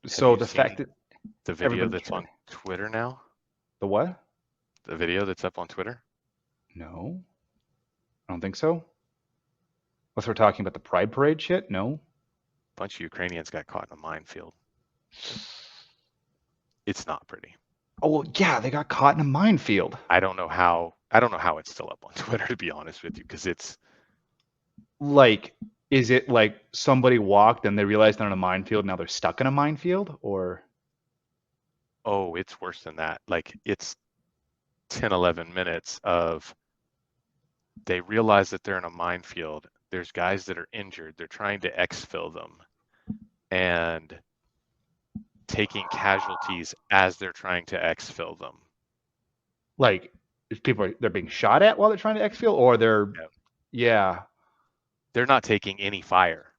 Have So you the fact seen that the video everybody's that's trying on Twitter now? the what? The video that's up on Twitter? No, I don't think so. Unless we're talking about the Pride Parade shit. No. A bunch of Ukrainians got caught in a minefield. It's not pretty. Oh well, yeah, they got caught in a minefield. I don't know how it's still up on Twitter, to be honest with you, because it's Like, is it like somebody walked and they realized they're in a minefield, now they're stuck in a minefield, or oh, it's worse than that. Like it's 10, 11 minutes of they realize that they're in a minefield. There's guys that are injured. They're trying to exfil them and taking casualties as they're trying to exfil them. like if people they're being shot at while they're trying to exfil, or they're Yeah. yeah, They're not taking any fire.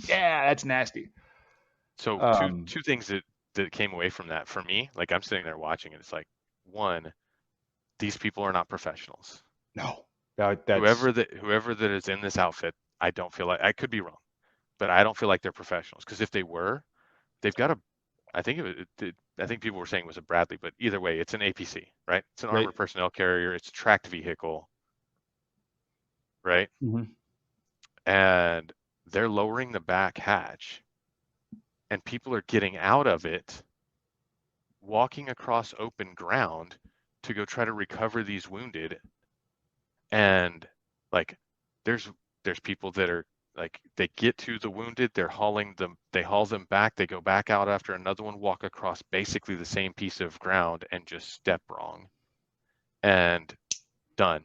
yeah, that's nasty. So two Um, two things that came away from that for me, like I'm sitting there watching it, it's like one, these people are not professionals. no, that's Whoever that is in this outfit, I don't feel like I could be wrong, but I don't feel like they're professionals because if they were, they've got a I think I think people were saying it was a Bradley, but either way, it's an APC, right? It's an right. armored personnel carrier, it's a tracked vehicle, right? Hmm. And they're lowering the back hatch and people are getting out of it, walking across open ground to go try to recover these wounded. And like there's there's people that are like they get to the wounded, they haul them back, they go back out after another one, walk across basically the same piece of ground and just step wrong and done.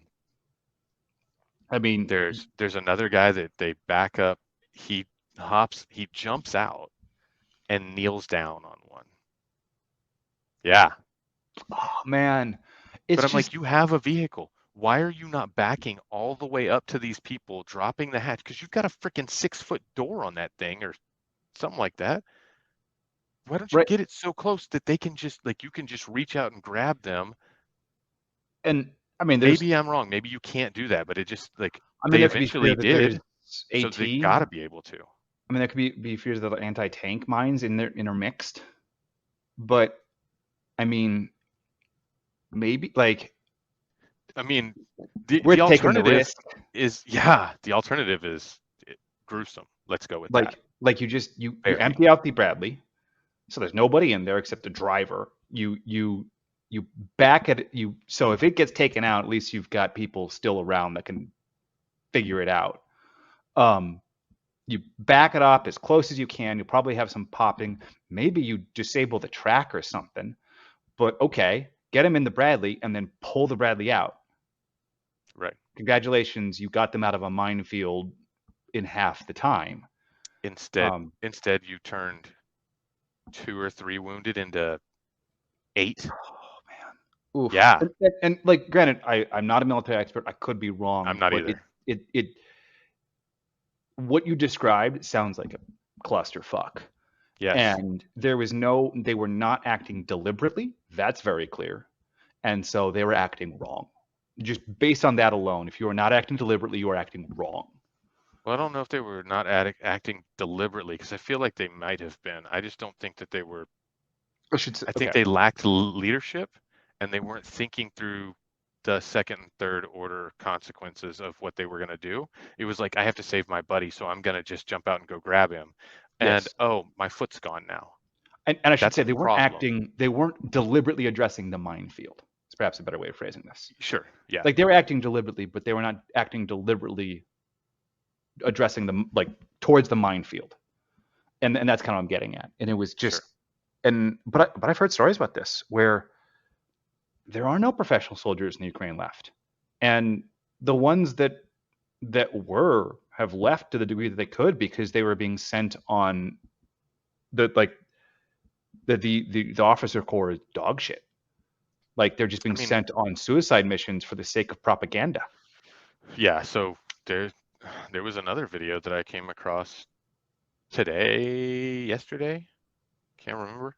I mean, There's another guy that they back up, he he jumps out and kneels down on one. Yeah. oh man, But it's I'm just like, you have a vehicle. Why are you not backing all the way up to these people, dropping the hatch? Because you've got a freaking 6 foot door on that thing or something like that. Why don't you right. get it so close that they can just like you can just reach out and grab them? And I mean, Maybe I'm wrong. Maybe you can't do that, but it just like they there could be fear eventually that there's did, so they AT. gotta be able to. I mean, there could be fears that the anti-tank mines in there intermixed. But I mean, maybe like I mean, the we're taking the alternative risk. is yeah, the alternative is gruesome. Let's go with that. Like you Very. empty out the Bradley, so there's nobody in there except the driver. You back it you so if it gets taken out, at least you've got people still around that can figure it out. Um, you back it up as close as you can. You'll probably have some popping. Maybe you disable the track or something. But okay, get them in the Bradley and then pull the Bradley out. Right. Congratulations, you got them out of a minefield in half the time. Instead, Um, instead you turned 2 or 3 wounded into 8. oh man, oof. Yeah, And like, granted, I'm not a military expert. I could be I'm wrong, not but either. it what you described sounds like a clusterfuck. Yes. And there was no, they were not acting deliberately. That's very clear. And so they were acting wrong. Just based on that alone, if you are not acting deliberately, you are acting wrong. Well, I don't know if they were not acting deliberately because I feel like they might have been. I just don't think that they were. I should say, I think okay. they lacked leadership and they weren't thinking through the second and third order consequences of what they were going to do. It was like, I have to save my buddy, so I'm going to just jump out and go grab him. And Yes. oh, my foot's gone now. And I should That's say a problem. they weren't deliberately addressing the minefield. It's perhaps a better way of phrasing this. Sure. Yeah. Like they were acting deliberately, but they were not acting deliberately addressing them like towards the minefield. And that's kind of what I'm getting at. And it was just Sure. but I've heard stories about this where there are no professional soldiers in the Ukraine left. And the ones that were have left to the degree that they could because they were being sent on the like the officer corps is dog shit. Like they're just I being mean, sent on suicide missions for the sake of propaganda. yeah. So there, there was another video that I came across today, yesterday, can't remember.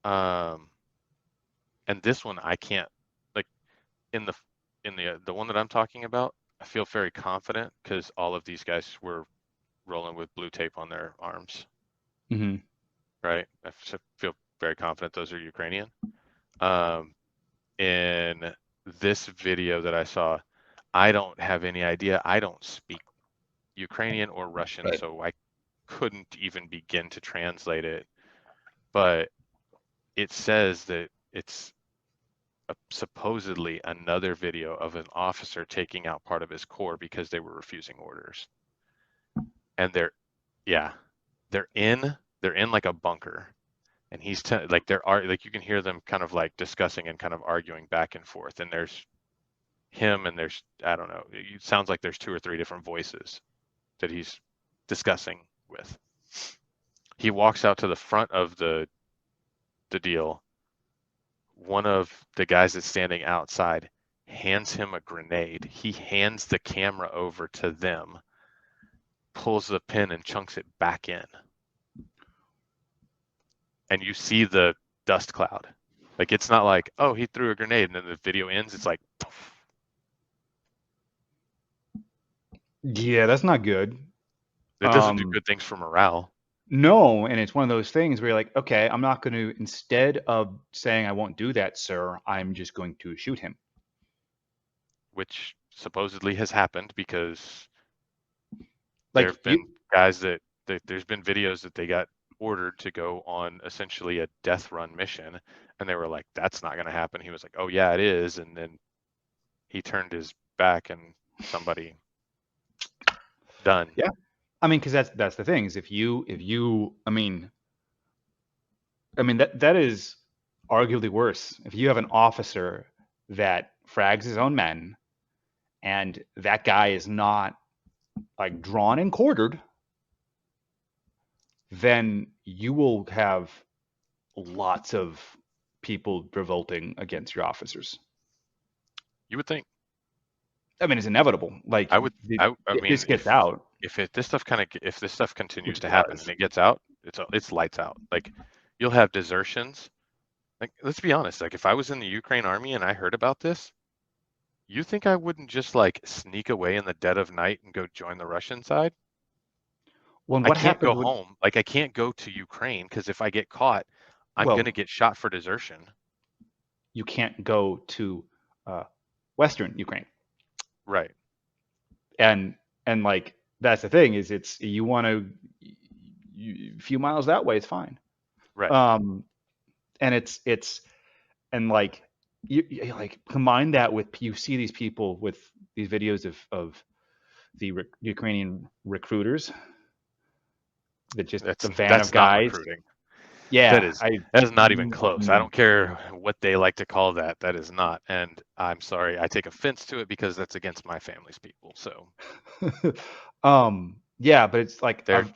Um, and this one I can't like in the one that I'm talking about. I feel very confident because all of these guys were rolling with blue tape on their arms, Mm-hmm. right? Feel very confident those are Ukrainian. Um, in this video that I saw, I don't have any idea. I don't speak Ukrainian or Russian, Right. so I couldn't even begin to translate it. But it says that it's supposedly another video of an officer taking out part of his corps because they were refusing orders. And yeah, they're in like a bunker, and like like you can hear them kind of like discussing and kind of arguing back and forth. And there's him, and there's, I don't know, it sounds like there's two or three different voices that he's discussing with. He walks out to the front of the deal. One of the guys that's standing outside hands him a grenade. He hands the camera over to them, pulls the pin and chunks it back in. And you see the dust cloud. Like, it's not like, oh, he threw a grenade and then the video ends. It's like, poof. Yeah, that's not good. It doesn't do good things for morale, No, and it's one of those things where you're like, okay, I'm not going to, instead of saying I won't do that, sir, I'm just going to shoot him. which supposedly has happened because there Like have you, been guys there's been videos that they got ordered to go on essentially a death run mission, and they were like, that's not going to happen. He was like, oh yeah, it is. And then he turned his back and somebody done. yeah. I mean, because that's the thing is I mean that is arguably worse if you have an officer that frags his own men and that guy is not like drawn and quartered, then you will have lots of people revolting against your officers. You would think. I mean, it's inevitable. Like I would. I this mean, gets out, if this stuff continues which to it happen and does. it gets out, it's lights out. Like, you'll have desertions. Like, let's be honest. Like, if I was in the Ukraine army and I heard about this, you think I wouldn't just like sneak away in the dead of night and go join the Russian side? Well, and I what can't go happens when? home. Like, I can't go to Ukraine because if I get caught, I'm Well, gonna get shot for desertion. you can't go to uh, Western Ukraine, Right. and like that's the thing is it's you want to a few miles that way, it's fine. Right. Um, and it's and like you like combine that with you see these people with these videos of the Ukrainian recruiters that just the van of That's not guys. recruiting. That Yeah, is I that is not even mm, close. I mm. don't care what they like to call that. That is not. And I'm sorry, I take offense to it because that's against my family's people. So Yeah, but it's like they're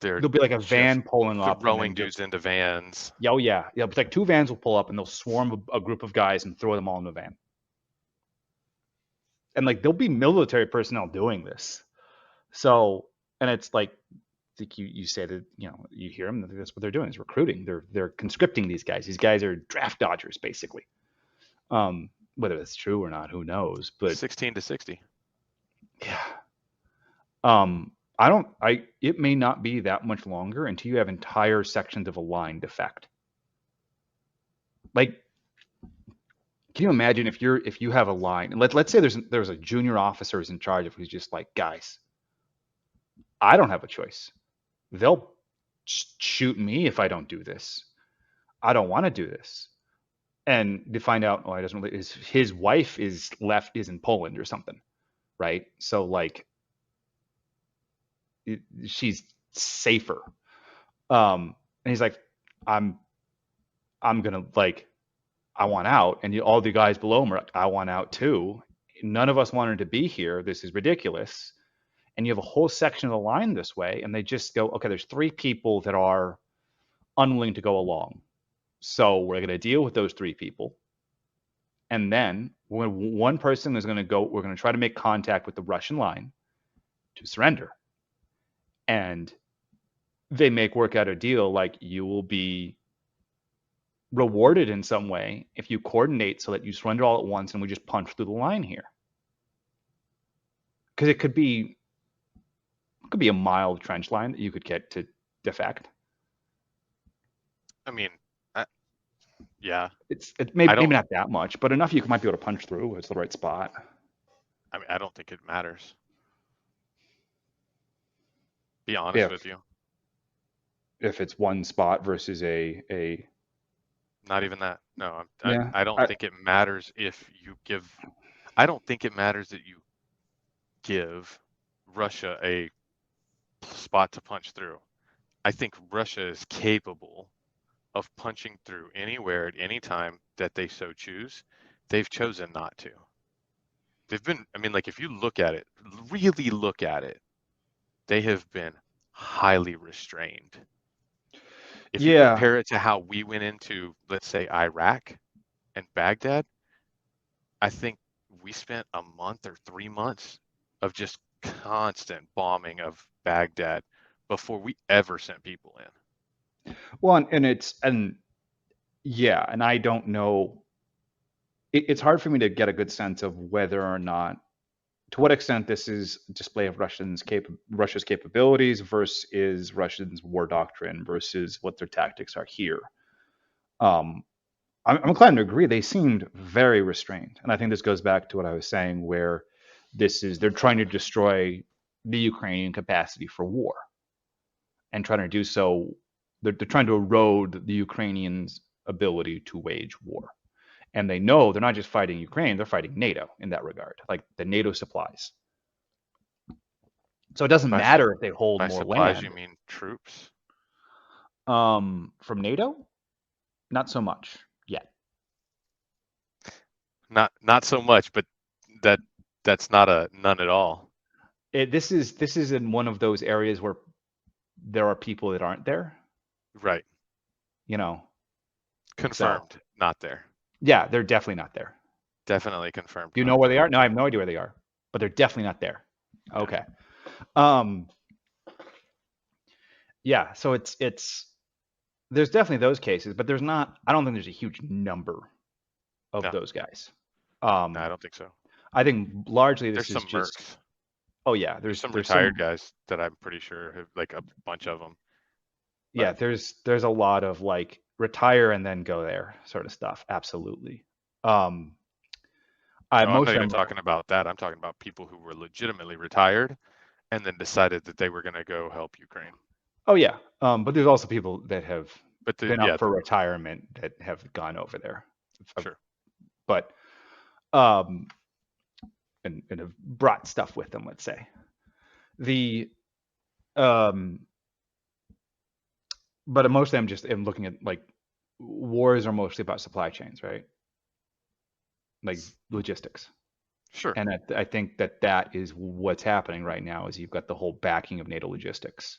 they're there'll be like a just van pulling up and throwing then just dudes into vans. yeah, oh yeah, yeah. It's like two vans will pull up and they'll swarm a group of guys and throw them all in the van. And like there'll be military personnel doing this. So and it's like you say that you hear them, that's what they're doing is recruiting. They're conscripting these guys. These guys are draft dodgers basically. Whether that's true or not, who knows? But 16 to 60. yeah, I don't. I it may not be that much longer until you have entire sections of a line defect. Like, can you imagine if you have a line and let's say there's a junior officer who's in charge of who's just like, guys, I don't have a choice. They'll shoot me if I don't do this. I don't want to do this. And they find out, oh, he doesn't really, his wife is in Poland or something, right? So like, she's safer. And he's like, I'm gonna like, I want out, and all the guys below him are like, I want out too. None of us wanted to be here. This is ridiculous. And you have a whole section of the line this way, and they just go, okay, there's three people that are unwilling to go along. So we're going to deal with those three people. And then when one person is going to go, we're going to try to make contact with the Russian line to surrender. And they work out a deal like you will be rewarded in some way if you coordinate so that you surrender all at once and we just punch through the line here. Because it could be could be a mild trench line that you could get to defect. I mean, I, yeah, It I maybe don't. not that much, but enough you might be able to punch through. It's the right spot. I mean, I don't think it matters. Be honest If with you, it's one spot versus a not even that. No, yeah. I don't think it matters if you give. I don't think it matters that you give Russia a spot to punch through. I think Russia is capable of punching through anywhere at any time that they so choose. They've chosen not to. They've been, I mean, like if you look at it, really look at it, they have been highly restrained. If you Yeah. compare it to how we went into, let's say, Iraq and Baghdad, I think we spent a month or 3 months of just constant bombing of Baghdad before we ever sent people in. Well, and yeah, and I don't know. It's hard for me to get a good sense of whether or not, to what extent this is a display of Russia's capabilities versus Russians' war doctrine versus what their tactics are here. Um, I'm inclined to agree. They seemed very restrained, and I think this goes back to what I was saying, where they're trying to destroy the Ukrainian capacity for war, and trying to do so. They're trying to erode the Ukrainians' ability to wage war. And they know they're not just fighting Ukraine, they're fighting NATO in that regard, like the NATO supplies. So it doesn't By, matter if they hold by more supplies, you land. mean troops? From NATO, not so much yet. Not so much, but that that's not a none at all. This is in one of those areas where there are people that aren't there, Right. you know. So Confirmed, not there. yeah, they're definitely not there. Definitely confirmed, Do you know not where they there. are? No, I have no idea where they are, but they're definitely not there. Yeah. Okay. Um, yeah. So it's there's definitely those cases, but there's not. I don't think there's a huge number of No, those guys. no, I Um, don't think so. I think largely There's this is some just, mercs. oh yeah, There's some there's retired some, guys that I'm pretty sure have like a bunch of them. yeah, But there's a lot of like retire and then go there sort of stuff. Absolutely. Um, I oh, I'm most not of even them, talking about that. I'm talking about people who were legitimately retired and then decided that they were going to go help Ukraine. oh yeah, but there's also people that have But been up yeah, for retirement that have gone over there, sure. but um, and have brought stuff with them. Let's say the um, but most of them just am looking at like wars are mostly about supply chains, right? Like logistics. Sure. And I think that is what's happening right now is you've got the whole backing of NATO logistics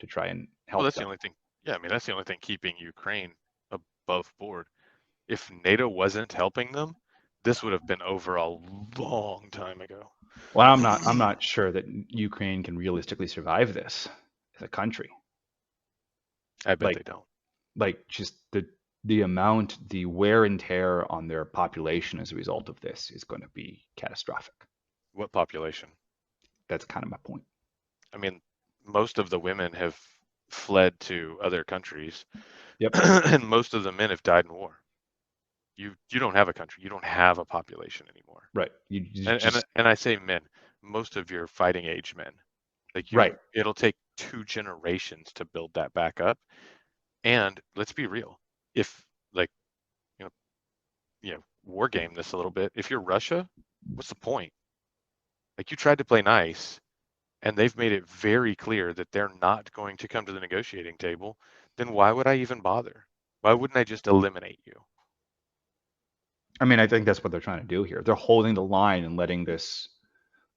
to try and Well, help that's the them. only thing. Yeah, I mean, that's the only thing keeping Ukraine above board. If NATO wasn't helping them, this would have been over a long time ago. Well, I'm not sure that Ukraine can realistically survive this as a country. I bet Like they don't. just the wear and tear on their population as a result of this is going to be catastrophic. What population? That's kind of my point. I mean, most of the women have fled to other countries, Yep. and most of the men have died in war. You don't have a country. You don't have a population anymore. Right. You And just and I say men, most of your fighting age men. Like you don't. right. It'll take 2 generations to build that back up. And let's be real. If like you know, war game this a little bit. If you're Russia, what's the point? Like you tried to play nice, and they've made it very clear that they're not going to come to the negotiating table, then why would I even bother? Why wouldn't I just eliminate you? I mean, I think that's what they're trying to do here. They're holding the line and letting this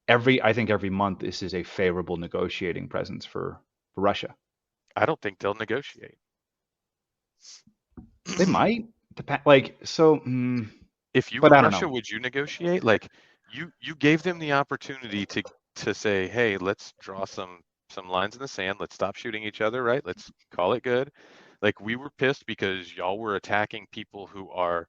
I think every month this is a favorable negotiating presence for Russia. I don't think they'll negotiate. They might depend, like so, If you but were I don't Russia, know. would you negotiate? Like you gave them the opportunity to say, "Hey, let's draw some lines in the sand. Let's stop shooting each other, right? Let's call it good." Like we were pissed because y'all were attacking people who are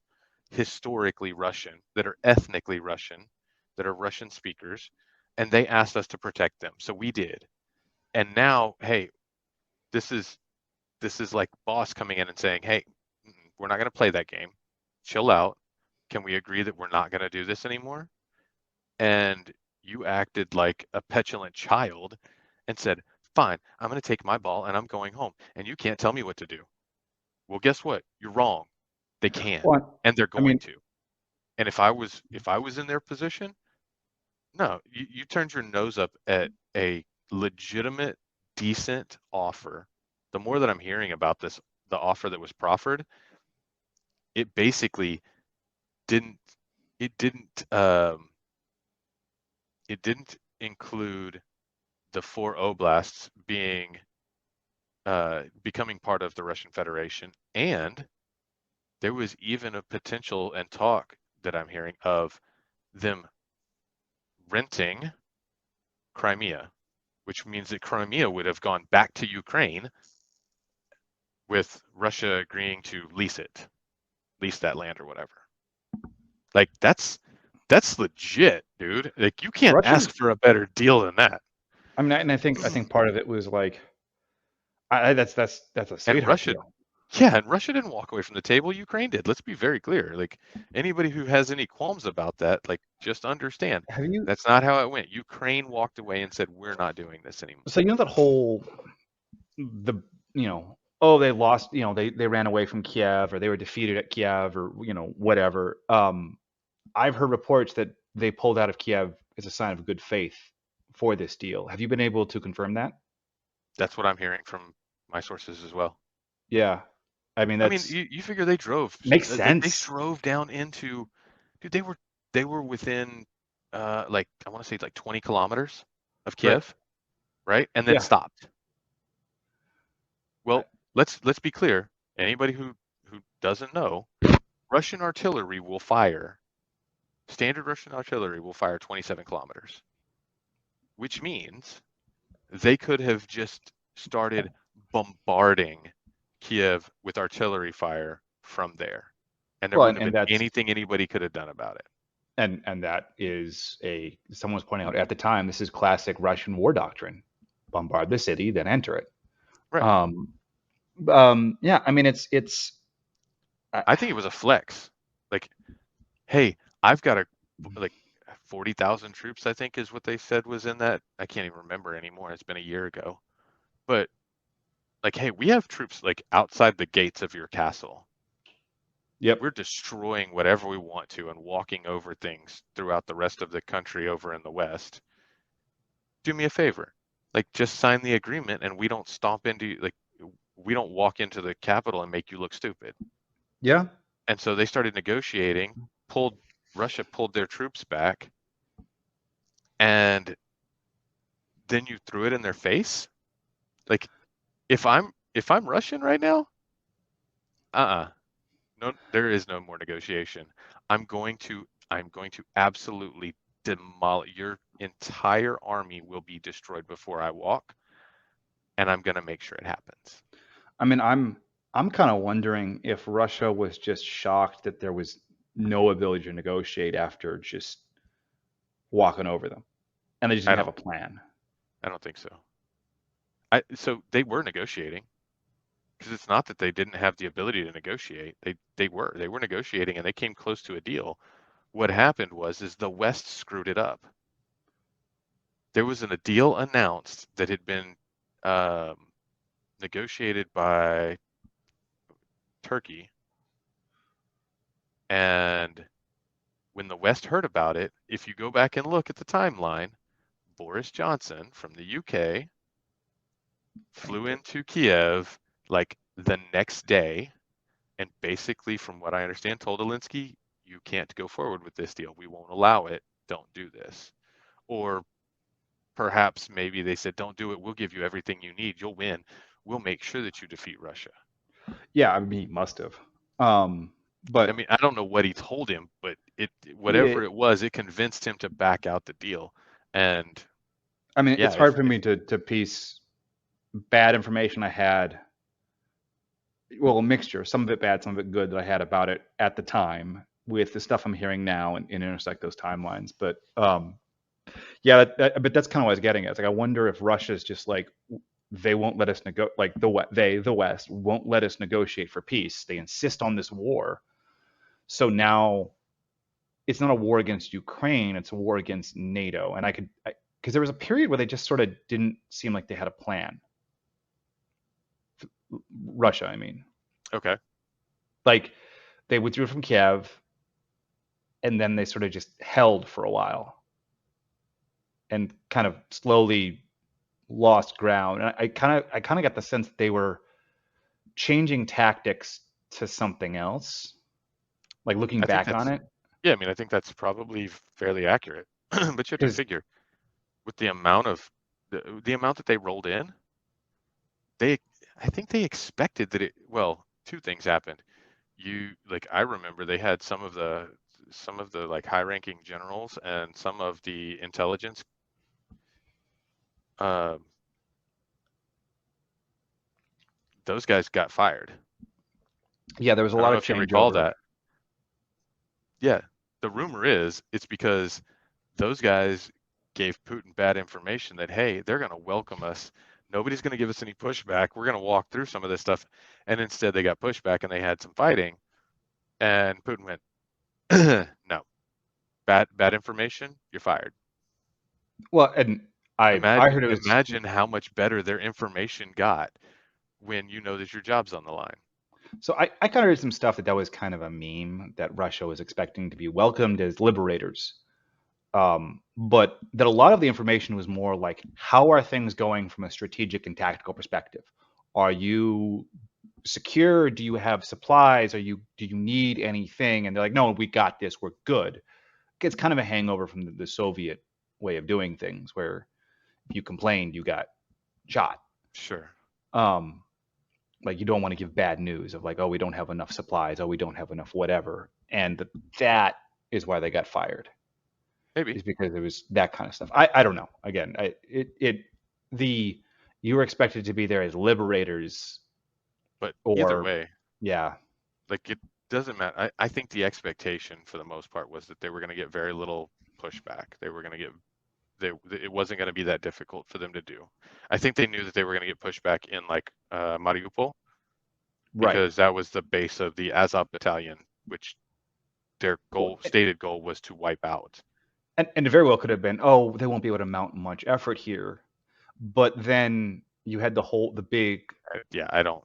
historically Russian, that are ethnically Russian, that are Russian speakers, and they asked us to protect them. So we did. And now, hey, this is this is like boss coming in and saying, hey, we're not going to play that game. Chill out. Can we agree that we're not going to do this anymore? And you acted like a petulant child and said, fine, I'm going to take my ball and I'm going home. And you can't tell me what to do. Well, guess what? You're wrong. They can, Well, and they're I going mean, to. And if I was in their position, no, you turned your nose up at a legitimate, decent offer. The more that I'm hearing about this, the offer that was proffered, it basically didn't it didn't it didn't include the four oblasts being becoming part of the Russian Federation, and there was even a potential and talk that I'm hearing of them renting Crimea, which means that Crimea would have gone back to Ukraine with Russia agreeing to lease that land or whatever. Like that's legit, dude. Like you can't Russia. ask for a better deal than that. I mean, and I think part of it was like, that's a And sweetheart Russia, deal. yeah, and Russia didn't walk away from the table. Ukraine did. Let's be very clear. Like anybody who has any qualms about that, like just understand Have you? that's not how it went. Ukraine walked away and said, "We're not doing this anymore." So you know that whole the oh, they lost, they ran away from Kiev, or they were defeated at Kiev, or whatever. I've heard reports that they pulled out of Kiev as a sign of good faith for this deal. Have you been able to confirm that? That's what I'm hearing from my sources as well. Yeah. I mean, I mean, that's you figure they drove makes like they sense. drove down into, dude, they were within like I want to say like 20 kilometers of Right. Kiev, right? And then Yeah. stopped. I- Well, let's be clear. Anybody who doesn't know, Russian artillery will fire, standard Russian artillery will fire 27 kilometers, which means they could have just started bombarding Kiev with artillery fire from there, and there Well, wouldn't and, have and been that's anything anybody could have done about it. and that is someone was pointing out at the time, this is classic Russian war doctrine. Bombard the city, then enter it. Right. Um, yeah, I mean, it's uh, I think it was a flex. Like, hey, I've got a like 40,000 troops, I think is what they said was in that. I can't even remember anymore. It's been a year ago. But like, hey, we have troops like outside the gates of your castle. yep, We're destroying whatever we want to and walking over things throughout the rest of the country over in the West. Do me a favor. Like, just sign the agreement and we don't stomp into, like, we don't walk into the Capitol and make you look stupid. yeah. And so they started negotiating, pulled, Russia pulled their troops back, and then you threw it in their face. Like, if I'm Russian right now, uh-uh, no, there is no more negotiation. I'm going to absolutely demolish your entire army will be destroyed before I walk, and I'm gonna make sure it happens. I mean, I'm kind of wondering if Russia was just shocked that there was no ability to negotiate after just walking over them, and they just I didn't have a don't plan. I don't think so. So they were negotiating because it's not that they didn't have the ability to negotiate. They were negotiating and they came close to a deal. What happened is the West screwed it up. There was a deal announced that had been um, negotiated by Turkey, and when the West heard about it, if you go back and look at the timeline, Boris Johnson from the UK flew into Kiev like the next day and basically, from what I understand, told Alinsky, you can't go forward with this deal. We won't allow it. Don't do this. Or perhaps maybe they said, don't do it. We'll give you everything you need. You'll win. We'll make sure that you defeat Russia. Yeah, I mean, he must have. I But mean, I don't know what he told him, but whatever it, it was, it convinced him to back out the deal. And I mean, yeah, it's hard for me to piece bad information I had, well, a mixture, some of it bad, some of it good, that I had about it at the time with the stuff I'm hearing now, and intersect those timelines. But Yeah, but that's kind of what I was getting at. It's like I wonder if Russia's just like they won't let us like the West won't let us negotiate for peace. They insist on this war. So now it's not a war against Ukraine, it's a war against NATO. And because there was a period where they just sort of didn't seem like they had a plan. Russia, I mean. Okay. Like they withdrew from Kiev and then they sort of just held for a while and kind of slowly lost ground. And I kind of got the sense that they were changing tactics to something else, like looking I think back on that's, it. yeah, I mean, I think that's probably fairly accurate. But you have to Because figure with the amount of the amount that they rolled in, they I think they expected that it, well, two things happened. Like I remember they had some of the like high-ranking generals and some of the intelligence uh, those guys got fired. yeah, there was a I don't lot know of if you recall changeover. that. Yeah, the rumor is it's because those guys gave Putin bad information that, hey, they're going to welcome us. Nobody's going to give us any pushback. We're going to walk through some of this stuff. And instead, they got pushback and they had some fighting. And Putin went, no, bad information. You're fired. Well, and I Imagine, heard it was imagine how much better their information got when you know that your job's on the line. so I kind of heard some stuff that was kind of a meme that Russia was expecting to be welcomed as liberators. But that a lot of the information was more like, how are things going from a strategic and tactical perspective? Are you secure? Do you have supplies? Do you need anything? And they're like, no, we got this. We're good. It's kind of a hangover from the Soviet way of doing things, where if you complained, you got shot. Sure. Um, like you don't want to give bad news of like, oh, we don't have enough supplies. Oh, we don't have enough whatever. And that is why they got fired. Maybe. Is because it was that kind of stuff. I don't know. Again, the you were expected to be there as liberators But either or way, yeah, like it doesn't matter. I think the expectation for the most part was that they were going to get very little pushback. They were going to get it wasn't going to be that difficult for them to do. I think they knew that they were going to get pushback in like Mariupol right. because that was the base of the Azov battalion, which their Well, stated goal was to wipe out. and it very well could have been, oh, they won't be able to mount much effort here. But then you had the big, Yeah, I don't.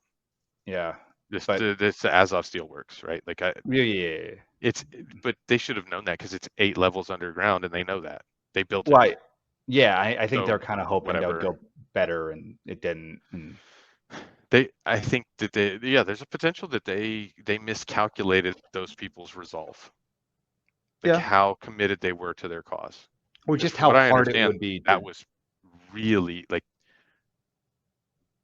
yeah. This But this the Azov Steelworks, right? Like yeah, yeah, yeah. it's, but they should have known that because it's 8 levels underground, and they know that they built it. Right. Yeah, I think they're So kind of hoping that would whatever. go better, and it didn't. And I think that yeah, there's a potential that they miscalculated those people's resolve, like yeah, how committed they were to their cause. or Because just from how what I hard it understand, would be that to. was really like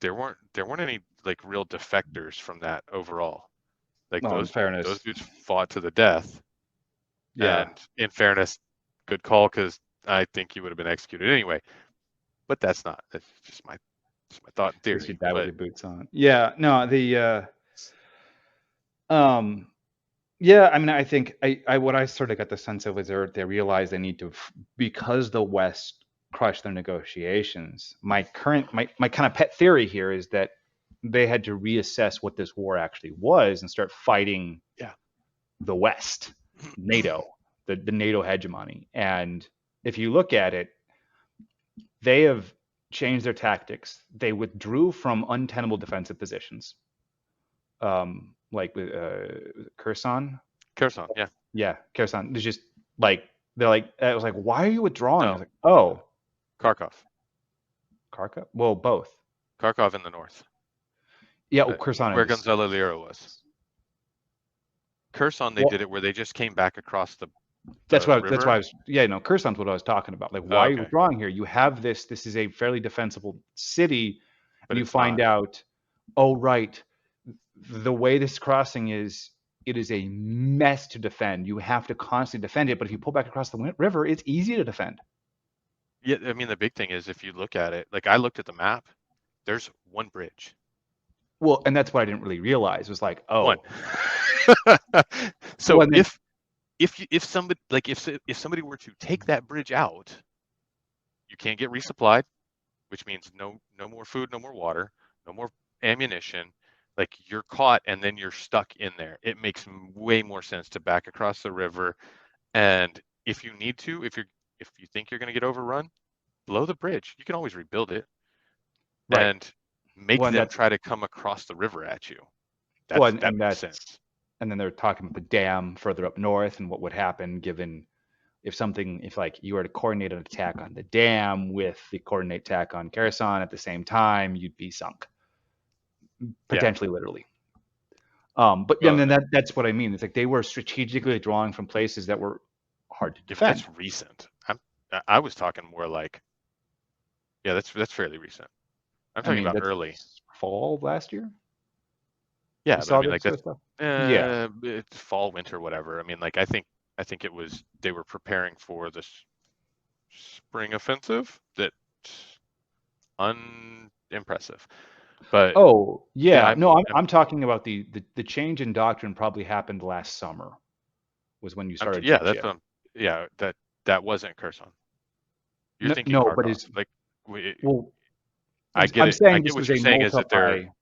there weren't any like real defectors from that overall. Like Well, in those fairness, dudes fought to the death, yeah, and in fairness, good call because I think he would have been executed anyway. But that's just my thought and I guess you theory. die with But your boots on. Yeah, no, um, yeah. I mean, I think I what I sort of got the sense of was they realized they need to because the West crushed their negotiations. My kind of pet theory here is that they had to reassess what this war actually was and start fighting yeah, the West, NATO, the NATO hegemony. And if you look at it, they have changed their tactics. They withdrew from untenable defensive positions, like with Kherson. Kherson, yeah, Yeah, Kherson. There's just like they're like I was like, why are you withdrawing? I was no, like, oh, Kharkov, Kharkov. Well, both. Kharkov in the north, Yeah, well, Kherson where is. Gonzalo Lira was. Kherson, they Well, did it where they just came back across that's the what that's why I river. was. Yeah, no, Kherson's what I was talking about. Like, Oh, why are you okay, withdrawing here? You have this. This is a fairly defensible city, and but you it's find not. out, oh right, the way this crossing is, it is a mess to defend. You have to constantly defend it. But if you pull back across the river, it's easy to defend. Yeah, I mean the big thing is if you look at it, like I looked at the map, there's one bridge, Well, and that's what I didn't really realize was like, one. oh, So well, and then if somebody like if somebody were to take that bridge out, you can't get resupplied, which means no more food, no more water, no more ammunition. Like you're caught and then you're stuck in there. It makes way more sense to back across the river. And if you need to, if you think you're going to get overrun, blow the bridge. You can always rebuild it Right. and make Well, and them that's try to come across the river at you. well, That and makes that's sense. and then they're talking about the dam further up north and what would happen given if like you were to coordinate an attack on the dam with the coordinate attack on Kherson at the same time, you'd be sunk, Yeah. potentially literally. But Well, then that's what I mean. It's like they were strategically drawing from places that were hard to yeah, but defend. that's recent. I was talking more like, yeah, that's fairly recent. I'm I talking mean, about early. that's fall of last year. We Yeah, but I saw mean this like sort that's of stuff. Yeah. it's fall, winter, whatever. I mean like I think it was they were preparing for this spring offensive that unimpressive. But Oh, yeah, yeah. No, I'm talking about the change in doctrine probably happened last summer was when you started yeah, to that's shift. yeah, that wasn't Kherson. You're No, thinking no, but Kharkov. it's Like we, well, I get I'm it. I saying get what you're saying is that they're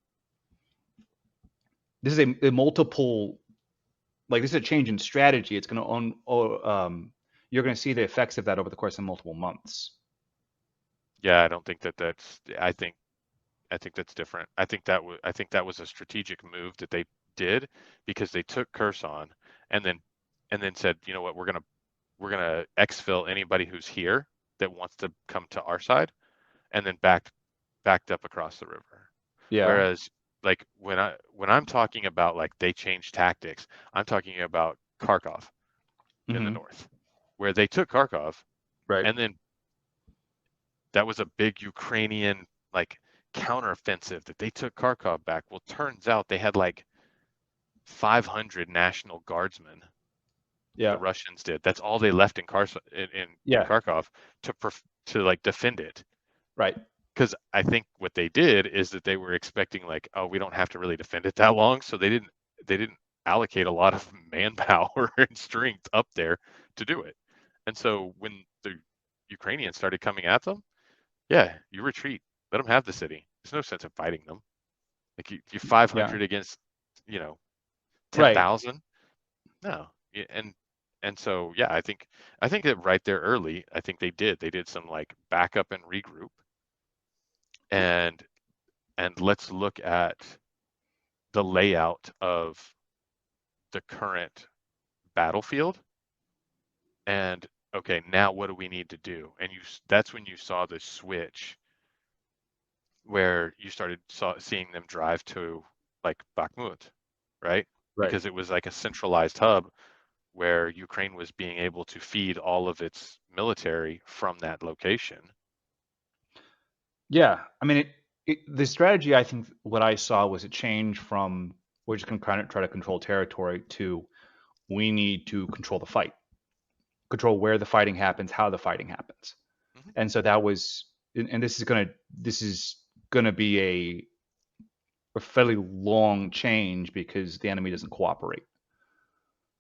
this is a multiple like this is a change in strategy. It's going to you're going to see the effects of that over the course of multiple months. yeah, I don't think that that's I think that's different. I think that was a strategic move that they did because they took Kherson and then said, you know what, we're gonna exfil anybody who's here that wants to come to our side, and then backed up across the river. Yeah. Whereas like when I'm talking about like they changed tactics, I'm talking about Kharkov in the Hmm. north, where they took Kharkov Right. and then that was a big Ukrainian like counteroffensive that they took Kharkov back. Well, turns out they had like 500 National Guardsmen. The Yeah. Russians did. That's all they left in in Yeah. Kharkov to like defend it. Right. Because I think what they did is that they were expecting like, oh, we don't have to really defend it that long, so they didn't allocate a lot of manpower and strength up there to do it. And so when the Ukrainians started coming at them, yeah, you retreat. Let them have the city. There's no sense in fighting them. Like you Yeah. 500 against, you know, Right. 10,000. No. And so yeah, I think that right there early, I think they did some like backup and regroup and let's look at the layout of the current battlefield and okay, now what do we need to do? And that's when you saw the switch where you started seeing them drive to like Bakhmut, right? Right. Because it was like a centralized hub where Ukraine was being able to feed all of its military from that location. Yeah. I mean, the strategy, I think what I saw was a change from we're just going to kind of try to control territory to we need to control the fight, control where the fighting happens, how the fighting happens. Hmm. And so that was, and this is going to be a fairly long change because the enemy doesn't cooperate.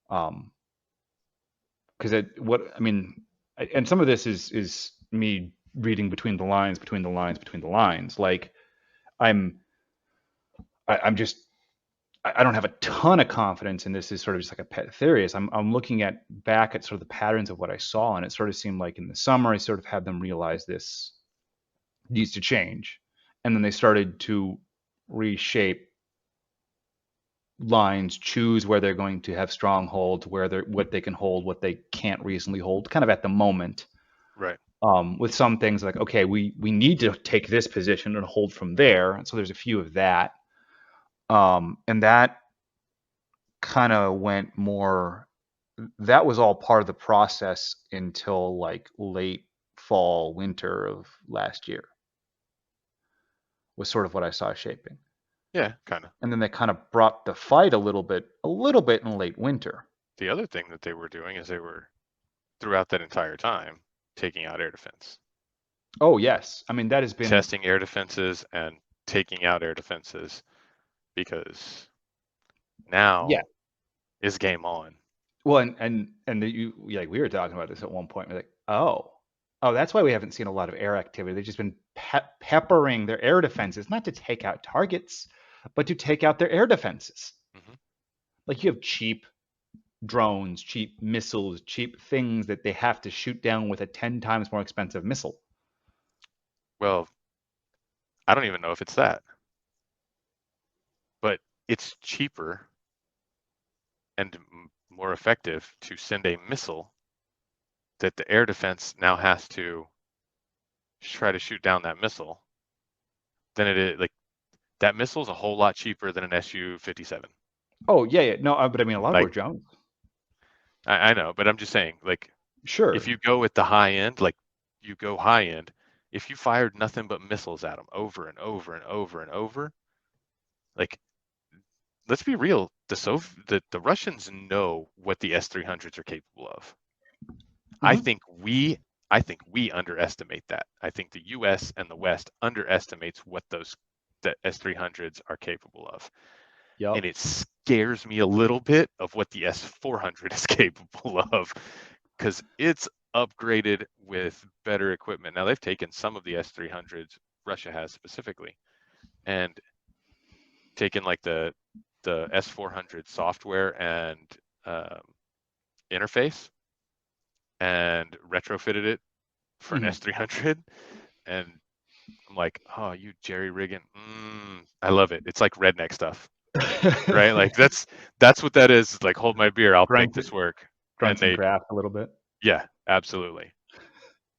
Um, because what I mean, and some of this is me reading between the lines, between the lines, between the lines. Like I'm, I'm just, I don't have a ton of confidence in this. Is sort of just like a pet theory. I'm looking at back at sort of the patterns of what I saw, and it sort of seemed like in the summer I sort of had them realize this needs to change, and then they started to reshape lines, choose where they're going to have strongholds, where they're what they can hold, what they can't reasonably hold, kind of at the moment. Right. With some things like, okay, we need to take this position and hold from there. And so there's a few of that. And that kind of went more, that was all part of the process until like late fall, winter of last year was sort of what I saw shaping. Yeah, kind of. And then they kind of brought the fight a little bit in late winter. The other thing that they were doing is they were throughout that entire time taking out air defense, Oh yes, I mean that has been testing air defenses and taking out air defenses because yeah. now is game on. Well, and you like we were talking about this at one point. We're like, oh. Oh, that's why we haven't seen a lot of air activity. They've just been peppering their air defenses, not to take out targets, but to take out their air defenses. Hmm. Like you have cheap drones, cheap missiles, cheap things that they have to shoot down with a 10 times more expensive missile. Well, I don't even know if it's that, but it's cheaper and more effective to send a missile that the air defense now has to try to shoot down that missile than it is like that missile is a whole lot cheaper than an Su-57. Oh, yeah, yeah. No, but I mean, a lot of our Like drones. I know, but I'm just saying, like if Sure. you go at the high end, like you go high end, if you fired nothing but missiles at them over and over and over and over, like let's be real, the Russians know what the S-300s are capable of. I Hmm. think we I think we underestimate that. I think the US and the West underestimates what those the S-300s are capable of. Yep. And it scares me a little bit of what the S-400 is capable of because it's upgraded with better equipment. Now they've taken some of the S-300s Russia has specifically and taken like the S-400 software and um, interface and retrofitted it for an Hmm. S-300, and I'm like, oh, you jerry rigging. I love it. It's like redneck stuff, right? Like that's what that is. It's like, hold my beer, I'll make grunt, this work. And grunts and craft a little bit. yeah, absolutely.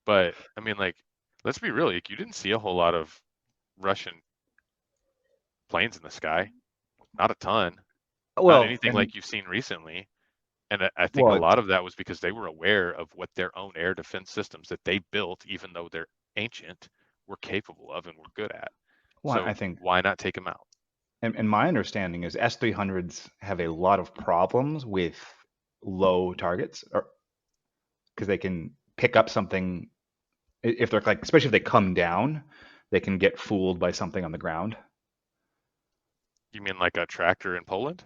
But I mean, like, let's be real. Like, you didn't see a whole lot of Russian planes in the sky. Not a ton. Not Well, anything and like you've seen recently. And I think a well, lot of that was because they were aware of what their own air defense systems that they built, even though they're ancient, were capable of and were good at. well, So I think, why not take them out? and my understanding is S300s have a lot of problems with low targets, or because they can pick up something if they're like, especially if they come down, they can get fooled by something on the ground. You mean like a tractor in Poland?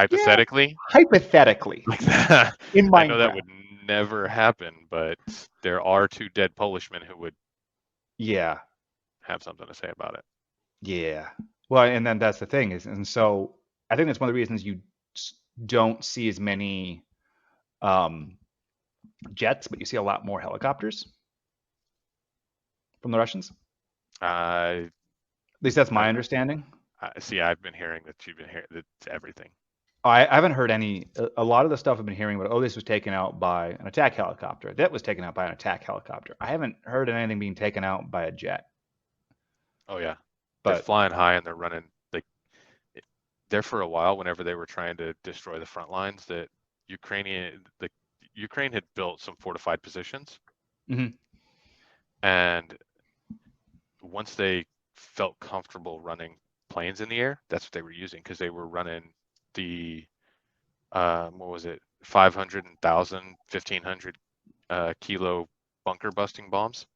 Yeah, Hypothetically, hypothetically, like that. in I know that Minecraft. would never happen, but there are two dead Polishmen who would Yeah, have something to say about it. yeah. Well, and then that's the thing is, and so I think that's one of the reasons you don't see as many um, jets, but you see a lot more helicopters from the Russians. I At least that's I my understanding. see. I've been hearing that you've been hearing that's everything. I haven't heard any. A lot of the stuff I've been hearing about, oh, this was taken out by an attack helicopter. That was taken out by an attack helicopter. I haven't heard of anything being taken out by a jet. Oh yeah, they're But flying high and they're running like there for a while. Whenever they were trying to destroy the front lines, that the Ukraine had built some fortified positions, mhm. and once they felt comfortable running planes in the air, that's what they were using because they were running the what was it, 500 and 1,000, 1,500 kilo bunker busting bombs.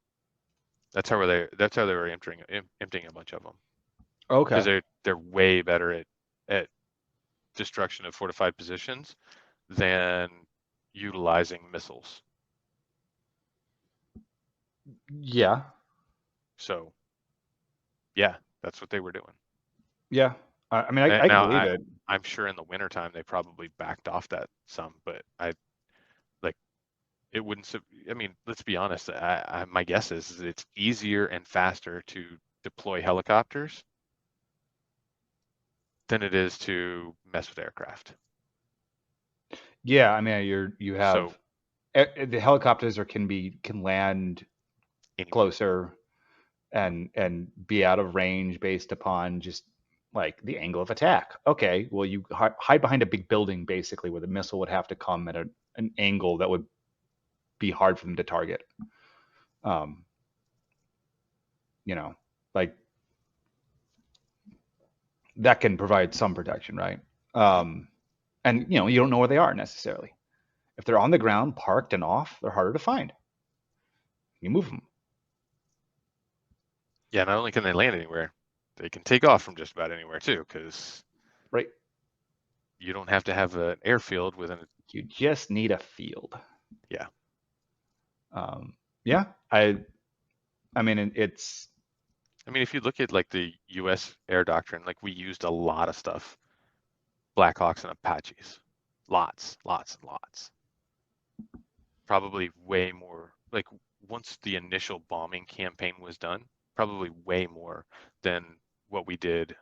That's how they were emptying a bunch of them because Okay. they're way better at destruction of fortified positions than utilizing missiles. Yeah. So yeah, that's what they were doing. Yeah. I mean, And I can now believe it. I'm sure in the wintertime they probably backed off that some, but I like it wouldn't. I mean, let's be honest. My guess is it's easier and faster to deploy helicopters than it is to mess with aircraft. Yeah. I mean, you have So the helicopters can land anywhere. closer and be out of range based upon just like the angle of attack. Okay. Well, you hide behind a big building basically where the missile would have to come at an angle that would be hard for them to target. Um, you know, like that can provide some protection, right? Hmm. And you don't know where they are necessarily. If they're on the ground, parked and off, they're harder to find. You move them, Yeah, not only can they land anywhere, they can take off from just about anywhere too, because right? you don't have to have an airfield with an You just need a field. yeah. Yeah, I mean, it's. I mean, if you look at like the U.S. air doctrine, like we used a lot of stuff, Blackhawks and Apaches, lots and lots. Probably way more. Like once the initial bombing campaign was done, probably way more than what we did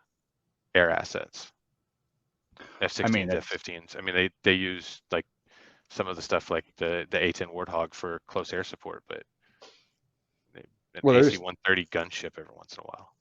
air assets, I mean, F-16s, it's. F-15s. I mean, they use like some of the stuff like the A-10 Warthog for close air support, but an Well, there's AC-130 gunship every once in a while.